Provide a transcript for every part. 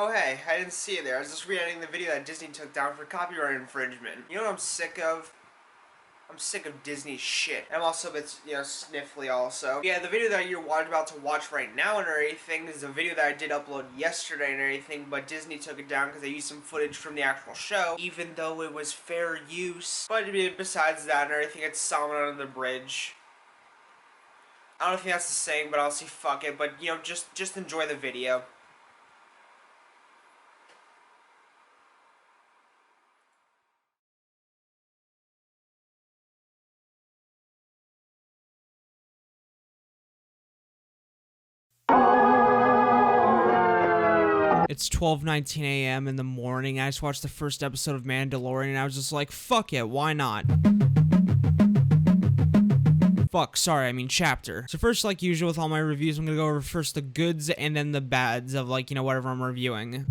Oh hey, I didn't see you there. I was just re-editing the video that Disney took down for copyright infringement. You know what I'm sick of? I'm sick of Disney shit. I'm also a bit, sniffly also. Yeah, the video that you're about to watch right now and everything is a video that I did upload yesterday and everything, but Disney took it down because they used some footage from the actual show, even though it was fair use. But besides that and everything, it's Salmon Under the Bridge. I don't think that's the saying, but I'll see, fuck it. But, just enjoy the video. It's 12:19 a.m. in the morning. I just watched the first episode of Mandalorian and I was just like, fuck it, why not? Sorry, I mean chapter. So first, like usual with all my reviews, I'm gonna go over first the goods and then the bads of whatever I'm reviewing.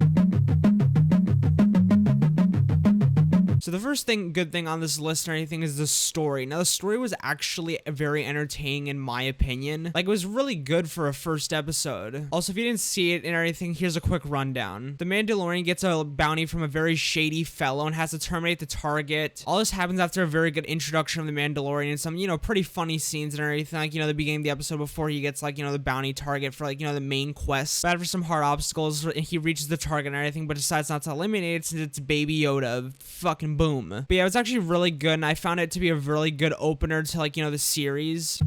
So the first good thing on this list or anything is the story. Now the story was actually very entertaining in my opinion. Like it was really good for a first episode. Also, if you didn't see it and everything, here's a quick rundown. The Mandalorian gets a bounty from a very shady fellow and has to terminate the target. All this happens after a very good introduction of the Mandalorian and some, pretty funny scenes and everything. Like, the beginning of the episode before he gets the bounty target for the main quest. But after some hard obstacles, he reaches the target and everything, but decides not to eliminate it since it's Baby Yoda. Fucking boom. But yeah, it was actually really good, and I found it to be a really good opener to the series.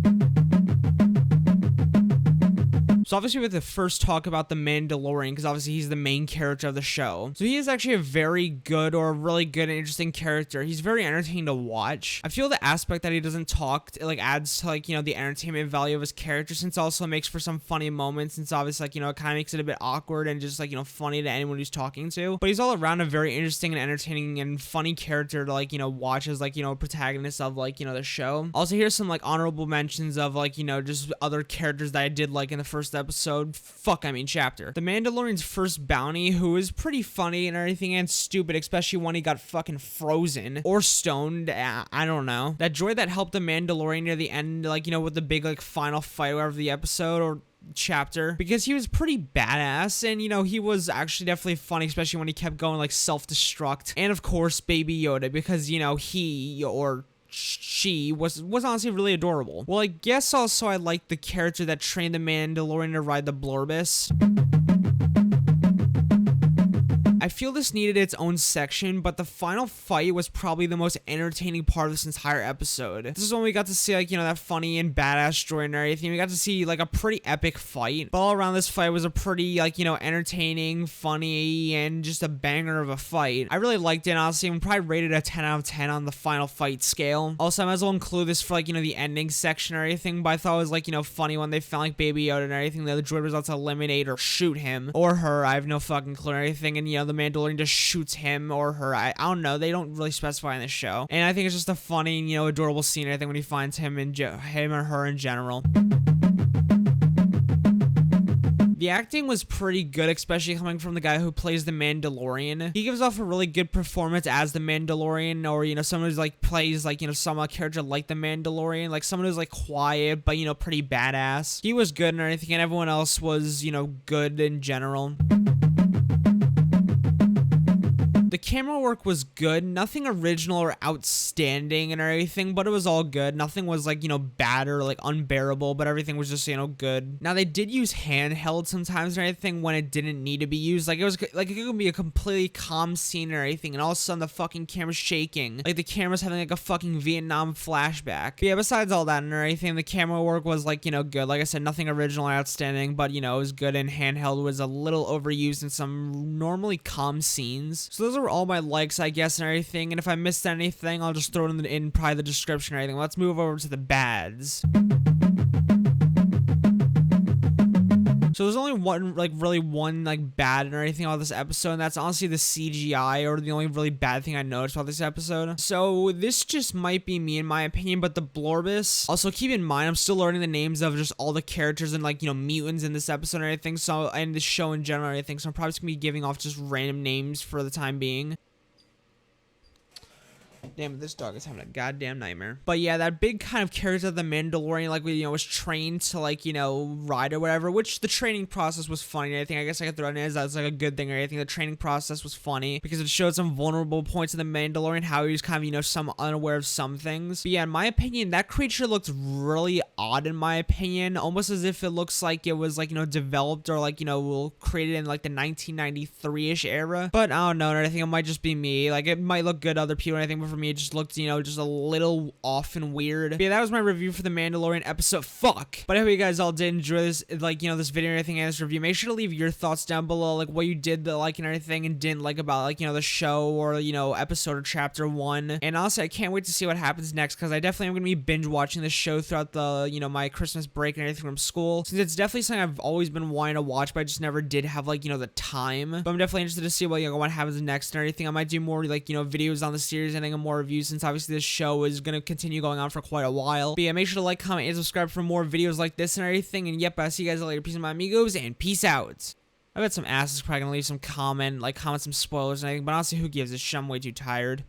So obviously we have to first talk about the Mandalorian, because obviously he's the main character of the show. So he is actually a very good or a really good and interesting character. He's very entertaining to watch. I feel the aspect that he doesn't talk adds to the entertainment value of his character, since it also makes for some funny moments, since obviously it kind of makes it a bit awkward and just funny to anyone who's talking to. But he's all around a very interesting and entertaining and funny character to watch as protagonist of the show. Also, here's some honorable mentions of just other characters that I did in the first chapter. The Mandalorian's first bounty, who is pretty funny and everything and stupid, especially when he got fucking frozen or stoned. I don't know. That droid that helped the Mandalorian near the end, with the big final fight of the episode or chapter, because he was pretty badass and he was actually definitely funny, especially when he kept going self-destruct. And of course Baby Yoda, because he or she was honestly really adorable. Well, I guess also I liked the character that trained the Mandalorian to ride the Blorbus. I feel this needed its own section, but the final fight was probably the most entertaining part of this entire episode. This is when we got to see that funny and badass droid and everything. We got to see a pretty epic fight. But all around this fight was a pretty entertaining, funny, and just a banger of a fight. I really liked it, honestly. I'm probably rated a 10 out of 10 on the final fight scale. Also, I might as well include this for the ending section or anything, but I thought it was funny when they found Baby Yoda and everything. The other droid was about to eliminate or shoot him or her. I have no fucking clue or anything, and the Mandalorian just shoots him or her. I don't know. They don't really specify in this show. And I think it's just a funny, adorable scene, I think, when he finds him and him or her in general. The acting was pretty good, especially coming from the guy who plays the Mandalorian. He gives off a really good performance as the Mandalorian, or, someone who's plays some character like the Mandalorian, someone who's quiet, but, pretty badass. He was good and everything, and everyone else was, good in general. The camera work was good, nothing original or outstanding and everything, but it was all good. Nothing was bad or unbearable, but everything was just, good. Now they did use handheld sometimes or anything when it didn't need to be used. It was it could be a completely calm scene or anything, and all of a sudden the fucking camera's shaking. The camera's having a fucking Vietnam flashback. But yeah, besides all that and everything, the camera work was good. Like I said, nothing original or outstanding, but it was good, and handheld was a little overused in some normally calm scenes. So those are all my likes, I guess, and everything, and if I missed anything, I'll just throw it in probably the description or anything. Let's move over to the bads. So there's only one, really one, bad and everything about this episode, and that's honestly the CGI, or the only really bad thing I noticed about this episode. So this just might be me in my opinion, but the Blorbus, also keep in mind, I'm still learning the names of just all the characters and mutants in this episode and everything, so, and the show in general and everything, so I'm probably just gonna be giving off just random names for the time being. Damn it, this dog is having a goddamn nightmare. But yeah, that big kind of character of the Mandalorian, like, was trained to, like, ride or whatever, which the training process was funny. I think, I guess I could throw it in as that's, like, a good thing, right? I think the training process was funny because it showed some vulnerable points of the Mandalorian, how he was kind of, some unaware of some things. But yeah, in my opinion, that creature looked really odd, in my opinion, almost as if it looks like it was, like, developed or, like, created in, like, the 1993-ish era. But I don't know, I think it might just be me. Like, it might look good to other people, and I think, but for me, it just looked, just a little off and weird. But yeah, that was my review for the Mandalorian episode. Fuck. But I hope you guys all did enjoy this, like, this video and everything and this review. Make sure to leave your thoughts down below, like, what you did that like and everything and didn't like about, like, the show or, episode or chapter 1. And honestly, I can't wait to see what happens next, because I definitely am going to be binge watching this show throughout the, my Christmas break and everything from school, since it's definitely something I've always been wanting to watch, but I just never did have, like, the time. But I'm definitely interested to see what, what happens next and everything. I might do more, like, videos on the series and more reviews, since obviously this show is going to continue going on for quite a while. But yeah, make sure to like, comment, and subscribe for more videos like this and everything. And yep, I'll see you guys later. Peace, my amigos, and peace out. I bet some asses probably gonna leave some comment, like, comment some spoilers and everything, but honestly, who gives a shit? I'm way too tired.